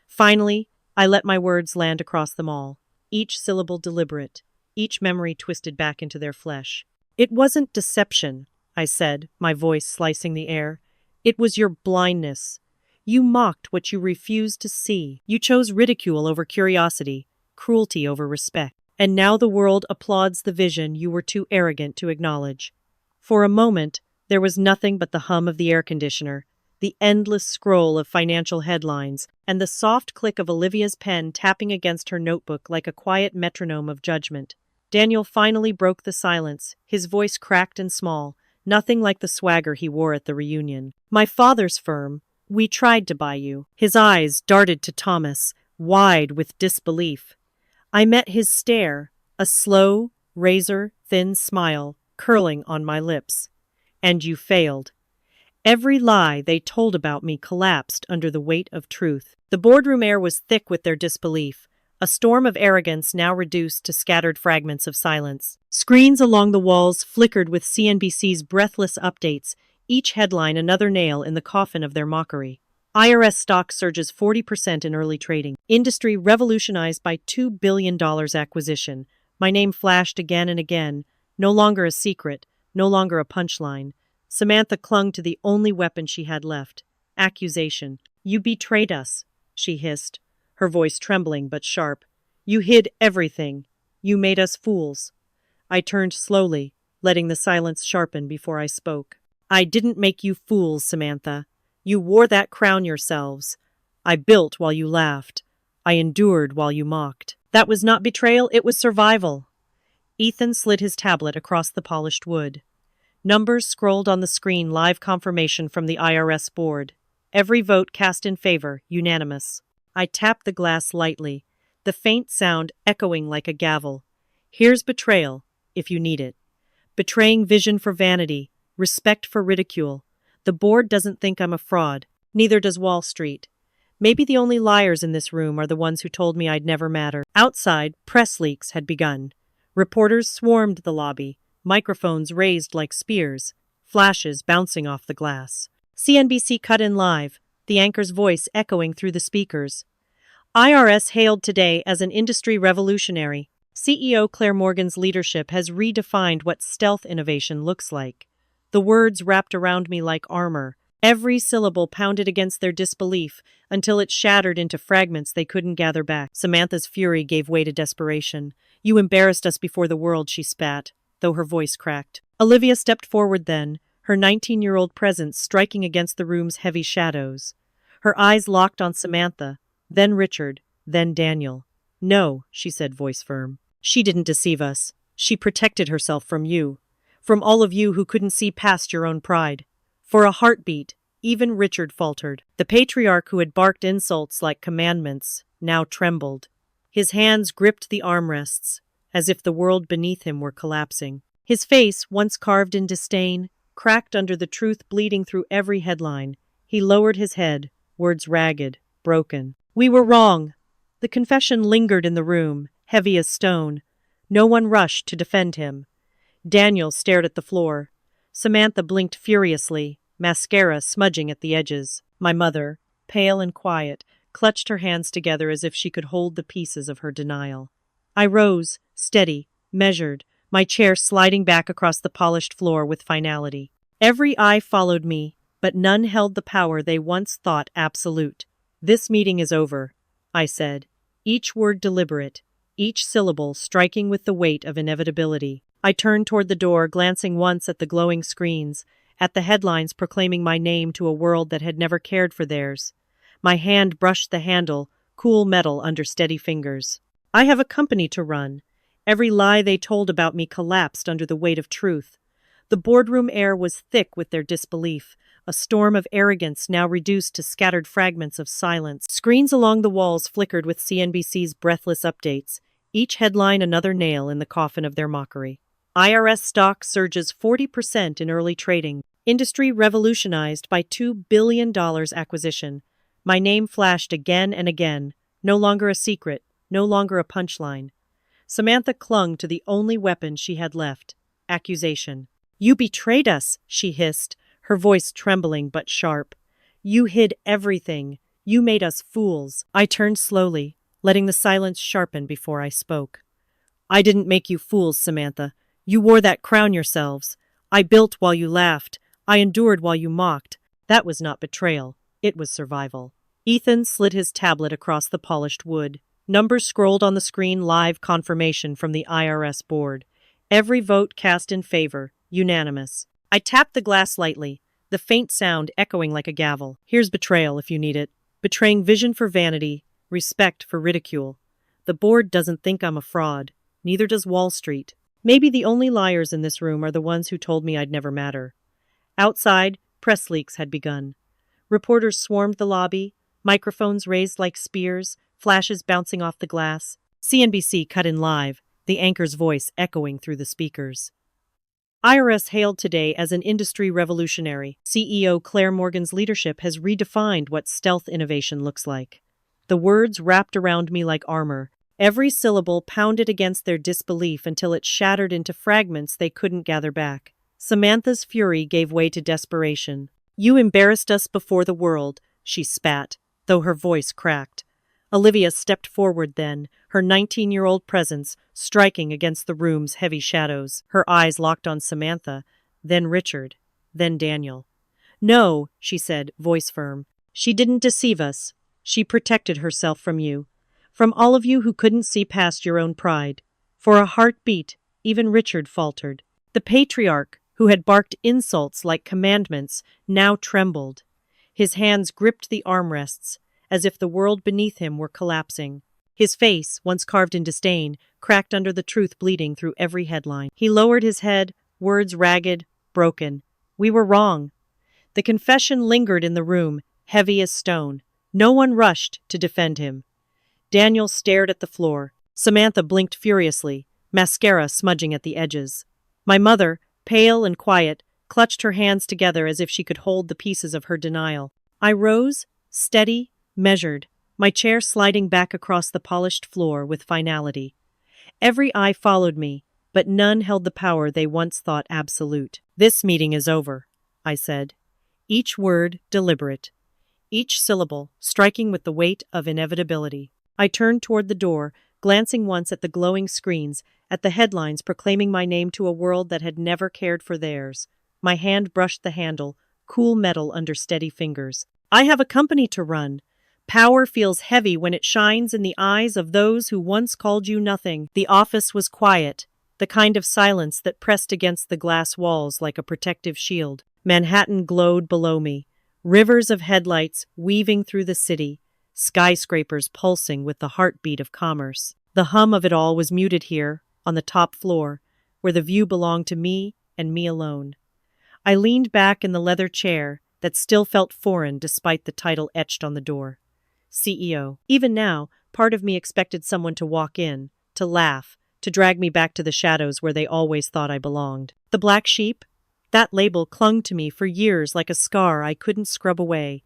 Finally, I let my words land across them all, each syllable deliberate, each memory twisted back into their flesh. It wasn't deception, I said, my voice slicing the air. It was your blindness. You mocked what you refused to see. You chose ridicule over curiosity, cruelty over respect. And now the world applauds the vision you were too arrogant to acknowledge. For a moment, there was nothing but the hum of the air conditioner, the endless scroll of financial headlines, and the soft click of Olivia's pen tapping against her notebook like a quiet metronome of judgment. Daniel finally broke the silence, his voice cracked and small, nothing like the swagger he wore at the reunion. My father's firm, we tried to buy you. His eyes darted to Thomas, wide with disbelief. I met his stare, a slow, razor-thin smile curling on my lips. And you failed. Every lie they told about me collapsed under the weight of truth. The boardroom air was thick with their disbelief, a storm of arrogance now reduced to scattered fragments of silence. Screens along the walls flickered with CNBC's breathless updates, each headline another nail in the coffin of their mockery. IRS stock surges 40% in early trading. Industry revolutionized by $2 billion acquisition. My name flashed again and again, no longer a secret, no longer a punchline. Samantha clung to the only weapon she had left: accusation. You betrayed us, she hissed, her voice trembling but sharp. You hid everything. You made us fools. I turned slowly, letting the silence sharpen before I spoke. I didn't make you fools, Samantha. You wore that crown yourselves. I built while you laughed. I endured while you mocked. That was not betrayal, it was survival. Ethan slid his tablet across the polished wood. Numbers scrolled on the screen, live confirmation from the IRS board. Every vote cast in favor, unanimous. I tapped the glass lightly, the faint sound echoing like a gavel. Here's betrayal, if you need it. Betraying vision for vanity, respect for ridicule. The board doesn't think I'm a fraud. Neither does Wall Street. Maybe the only liars in this room are the ones who told me I'd never matter. Outside, press leaks had begun. Reporters swarmed the lobby, microphones raised like spears, flashes bouncing off the glass. CNBC cut in live, the anchor's voice echoing through the speakers. IRS hailed today as an industry revolutionary. CEO Claire Morgan's leadership has redefined what stealth innovation looks like. The words wrapped around me like armor. Every syllable pounded against their disbelief until it shattered into fragments they couldn't gather back. Samantha's fury gave way to desperation. You embarrassed us before the world, she spat, though her voice cracked. Olivia stepped forward then, her 19-year-old presence striking against the room's heavy shadows. Her eyes locked on Samantha, then Richard, then Daniel. No, she said, voice firm. She didn't deceive us. She protected herself from you. From all of you who couldn't see past your own pride. For a heartbeat, even Richard faltered. The patriarch who had barked insults like commandments now trembled. His hands gripped the armrests, as if the world beneath him were collapsing. His face, once carved in disdain, cracked under the truth bleeding through every headline. He lowered his head, words ragged, broken. We were wrong. The confession lingered in the room, heavy as stone. No one rushed to defend him. Daniel stared at the floor. Samantha blinked furiously, mascara smudging at the edges. My mother, pale and quiet, clutched her hands together as if she could hold the pieces of her denial. I rose, steady, measured, my chair sliding back across the polished floor with finality. Every eye followed me, but none held the power they once thought absolute. This meeting is over, I said, each word deliberate, each syllable striking with the weight of inevitability. I turned toward the door, glancing once at the glowing screens, at the headlines proclaiming my name to a world that had never cared for theirs. My hand brushed the handle, cool metal under steady fingers. I have a company to run. Every lie they told about me collapsed under the weight of truth. The boardroom air was thick with their disbelief, a storm of arrogance now reduced to scattered fragments of silence. Screens along the walls flickered with CNBC's breathless updates, each headline another nail in the coffin of their mockery. IRS stock surges 40% in early trading. Industry revolutionized by $2 billion acquisition. My name flashed again and again, no longer a secret, no longer a punchline. Samantha clung to the only weapon she had left, accusation. You betrayed us, she hissed, her voice trembling but sharp. You hid everything. You made us fools. I turned slowly, letting the silence sharpen before I spoke. I didn't make you fools, Samantha. You wore that crown yourselves. I built while you laughed. I endured while you mocked. That was not betrayal. It was survival. Ethan slid his tablet across the polished wood. Numbers scrolled on the screen, live confirmation from the IRS board. Every vote cast in favor, unanimous. I tapped the glass lightly, the faint sound echoing like a gavel. Here's betrayal if you need it. Betraying vision for vanity, respect for ridicule. The board doesn't think I'm a fraud. Neither does Wall Street. Maybe the only liars in this room are the ones who told me I'd never matter. Outside, press leaks had begun. Reporters swarmed the lobby, microphones raised like spears, flashes bouncing off the glass. CNBC cut in live, the anchor's voice echoing through the speakers. IRS hailed today as an industry revolutionary. CEO Claire Morgan's leadership has redefined what stealth innovation looks like. The words wrapped around me like armor. Every syllable pounded against their disbelief until it shattered into fragments they couldn't gather back. Samantha's fury gave way to desperation. You embarrassed us before the world, she spat, though her voice cracked. Olivia stepped forward then, her 19-year-old presence striking against the room's heavy shadows. Her eyes locked on Samantha, then Richard, then Daniel. No, she said, voice firm. She didn't deceive us. She protected herself from you. From all of you who couldn't see past your own pride. For a heartbeat, even Richard faltered. The patriarch, who had barked insults like commandments, now trembled. His hands gripped the armrests, as if the world beneath him were collapsing. His face, once carved in disdain, cracked under the truth bleeding through every headline. He lowered his head, words ragged, broken. We were wrong. The confession lingered in the room, heavy as stone. No one rushed to defend him. Daniel stared at the floor. Samantha blinked furiously, mascara smudging at the edges. My mother, pale and quiet, clutched her hands together as if she could hold the pieces of her denial. I rose, steady, measured, my chair sliding back across the polished floor with finality. Every eye followed me, but none held the power they once thought absolute. This meeting is over, I said, each word deliberate, each syllable striking with the weight of inevitability. I turned toward the door, glancing once at the glowing screens, at the headlines proclaiming my name to a world that had never cared for theirs. My hand brushed the handle, cool metal under steady fingers. I have a company to run. Power feels heavy when it shines in the eyes of those who once called you nothing. The office was quiet, the kind of silence that pressed against the glass walls like a protective shield. Manhattan glowed below me, rivers of headlights weaving through the city, skyscrapers pulsing with the heartbeat of commerce. The hum of it all was muted here, on the top floor, where the view belonged to me and me alone. I leaned back in the leather chair that still felt foreign despite the title etched on the door. CEO. Even now, part of me expected someone to walk in, to laugh, to drag me back to the shadows where they always thought I belonged. The black sheep? That label clung to me for years like a scar I couldn't scrub away.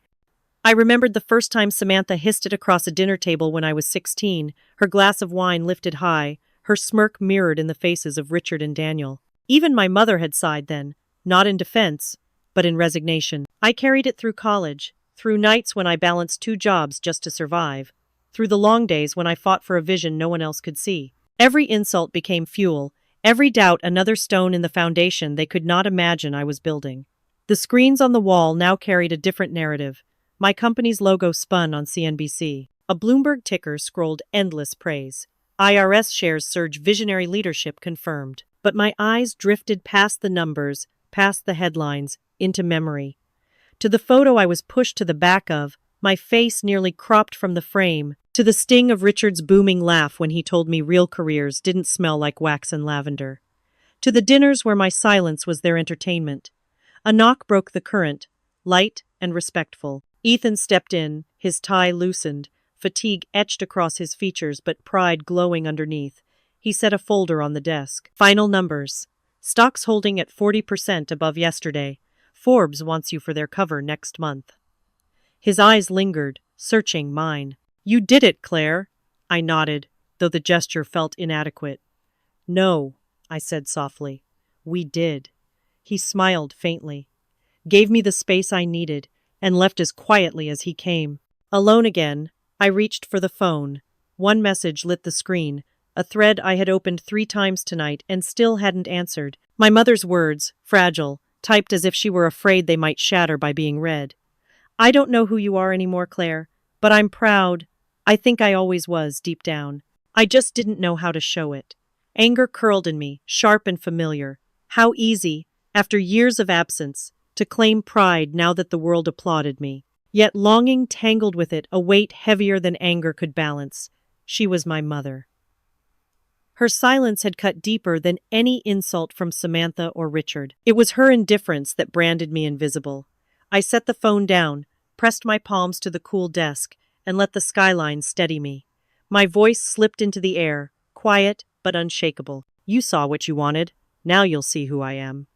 I remembered the first time Samantha hissed it across a dinner table when I was 16, her glass of wine lifted high, her smirk mirrored in the faces of Richard and Daniel. Even my mother had sighed then, not in defense, but in resignation. I carried it through college, through nights when I balanced 2 jobs just to survive, through the long days when I fought for a vision no one else could see. Every insult became fuel, every doubt another stone in the foundation they could not imagine I was building. The screens on the wall now carried a different narrative. My company's logo spun on CNBC. A Bloomberg ticker scrolled endless praise. IRS shares surge, visionary leadership confirmed. But my eyes drifted past the numbers, past the headlines, into memory. To the photo I was pushed to the back of, my face nearly cropped from the frame, to the sting of Richard's booming laugh when he told me real careers didn't smell like wax and lavender. To the dinners where my silence was their entertainment. A knock broke the current, light and respectful. Ethan stepped in, his tie loosened, fatigue etched across his features but pride glowing underneath. He set a folder on the desk. Final numbers. Stocks holding at 40% above yesterday. Forbes wants you for their cover next month. His eyes lingered, searching mine. You did it, Claire. I nodded, though the gesture felt inadequate. No, I said softly. We did. He smiled faintly, gave me the space I needed, and left as quietly as he came. Alone again, I reached for the phone. One message lit the screen, a thread I had opened 3 times tonight and still hadn't answered. My mother's words, fragile, typed as if she were afraid they might shatter by being read. I don't know who you are anymore, Claire, but I'm proud. I think I always was, deep down. I just didn't know how to show it. Anger curled in me, sharp and familiar. How easy, after years of absence, to claim pride now that the world applauded me. Yet longing tangled with it, a weight heavier than anger could balance. She was my mother. Her silence had cut deeper than any insult from Samantha or Richard. It was her indifference that branded me invisible. I set the phone down, pressed my palms to the cool desk, and let the skyline steady me. My voice slipped into the air, quiet but unshakable. You saw what you wanted. Now you'll see who I am.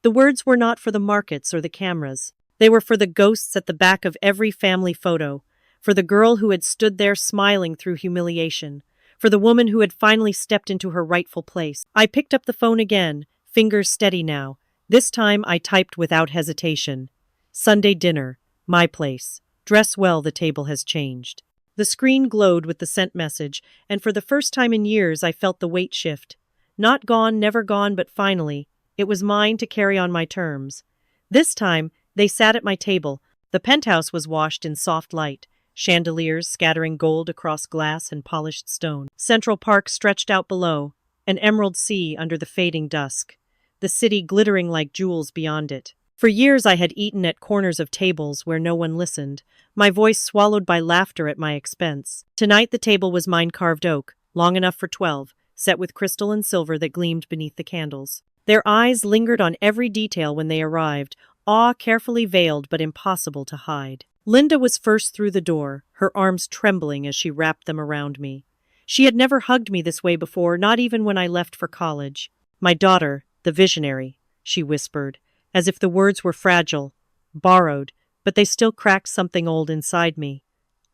The words were not for the markets or the cameras. They were for the ghosts at the back of every family photo, for the girl who had stood there smiling through humiliation, for the woman who had finally stepped into her rightful place. I picked up the phone again, fingers steady now. This time I typed without hesitation. Sunday dinner, my place. Dress well, the table has changed. The screen glowed with the sent message, and for the first time in years I felt the weight shift. Not gone, never gone, but finally, it was mine to carry on my terms. This time, they sat at my table. The penthouse was washed in soft light, chandeliers scattering gold across glass and polished stone. Central Park stretched out below, an emerald sea under the fading dusk, the city glittering like jewels beyond it. For years I had eaten at corners of tables where no one listened, my voice swallowed by laughter at my expense. Tonight the table was mine, carved oak, long enough for 12, set with crystal and silver that gleamed beneath the candles. Their eyes lingered on every detail when they arrived, awe carefully veiled but impossible to hide. Linda was first through the door, her arms trembling as she wrapped them around me. She had never hugged me this way before, not even when I left for college. My daughter, the visionary, she whispered, as if the words were fragile, borrowed, but they still cracked something old inside me.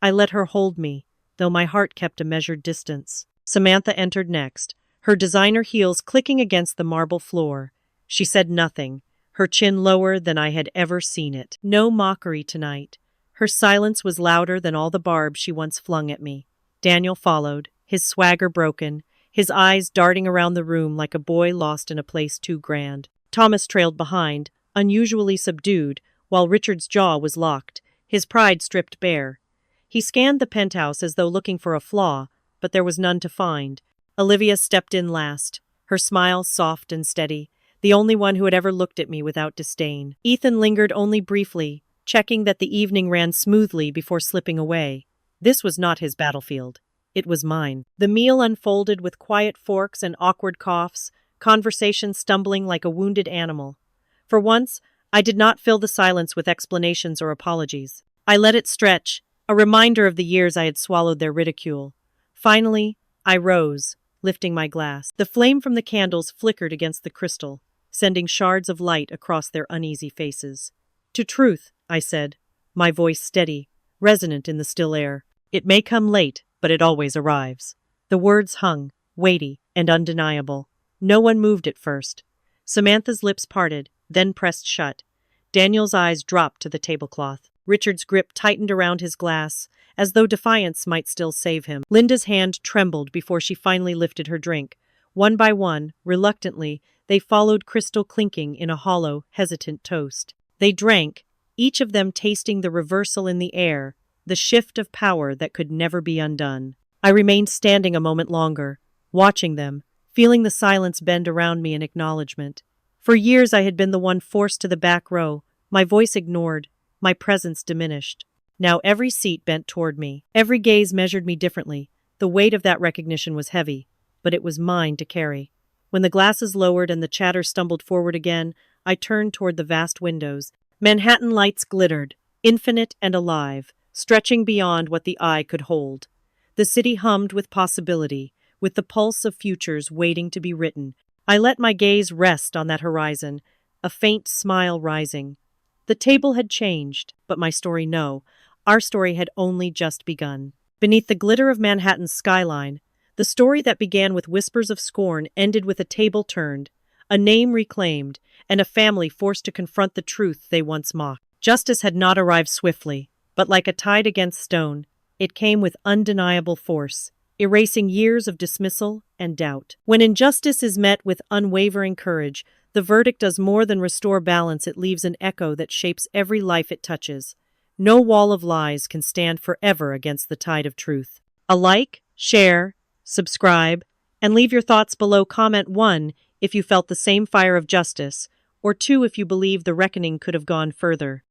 I let her hold me, though my heart kept a measured distance. Samantha entered next, her designer heels clicking against the marble floor. She said nothing, her chin lower than I had ever seen it. No mockery tonight. Her silence was louder than all the barbs she once flung at me. Daniel followed, his swagger broken, his eyes darting around the room like a boy lost in a place too grand. Thomas trailed behind, unusually subdued, while Richard's jaw was locked, his pride stripped bare. He scanned the penthouse as though looking for a flaw, but there was none to find. Olivia stepped in last, her smile soft and steady, the only one who had ever looked at me without disdain. Ethan lingered only briefly, checking that the evening ran smoothly before slipping away. This was not his battlefield. It was mine. The meal unfolded with quiet forks and awkward coughs, conversation stumbling like a wounded animal. For once, I did not fill the silence with explanations or apologies. I let it stretch, a reminder of the years I had swallowed their ridicule. Finally, I rose, lifting my glass. The flame from the candles flickered against the crystal, sending shards of light across their uneasy faces. To truth, I said, my voice steady, resonant in the still air. It may come late, but it always arrives. The words hung, weighty and undeniable. No one moved at first. Samantha's lips parted, then pressed shut. Daniel's eyes dropped to the tablecloth. Richard's grip tightened around his glass, as though defiance might still save him. Linda's hand trembled before she finally lifted her drink. One by one, reluctantly, they followed crystal clinking in a hollow, hesitant toast. They drank, each of them tasting the reversal in the air, the shift of power that could never be undone. I remained standing a moment longer, watching them, feeling the silence bend around me in acknowledgement. For years I had been the one forced to the back row, my voice ignored, my presence diminished. Now every seat bent toward me. Every gaze measured me differently. The weight of that recognition was heavy, but it was mine to carry. When the glasses lowered and the chatter stumbled forward again, I turned toward the vast windows. Manhattan lights glittered, infinite and alive, stretching beyond what the eye could hold. The city hummed with possibility, with the pulse of futures waiting to be written. I let my gaze rest on that horizon, a faint smile rising. The table had changed, but my story no. Our story had only just begun. Beneath the glitter of Manhattan's skyline, the story that began with whispers of scorn ended with a table turned, a name reclaimed, and a family forced to confront the truth they once mocked. Justice had not arrived swiftly, but like a tide against stone, it came with undeniable force, erasing years of dismissal and doubt. When injustice is met with unwavering courage, the verdict does more than restore balance, it leaves an echo that shapes every life it touches. No wall of lies can stand forever against the tide of truth. A like, share, subscribe, and leave your thoughts below. Comment 1 if you felt the same fire of justice, or 2 if you believe the reckoning could have gone further.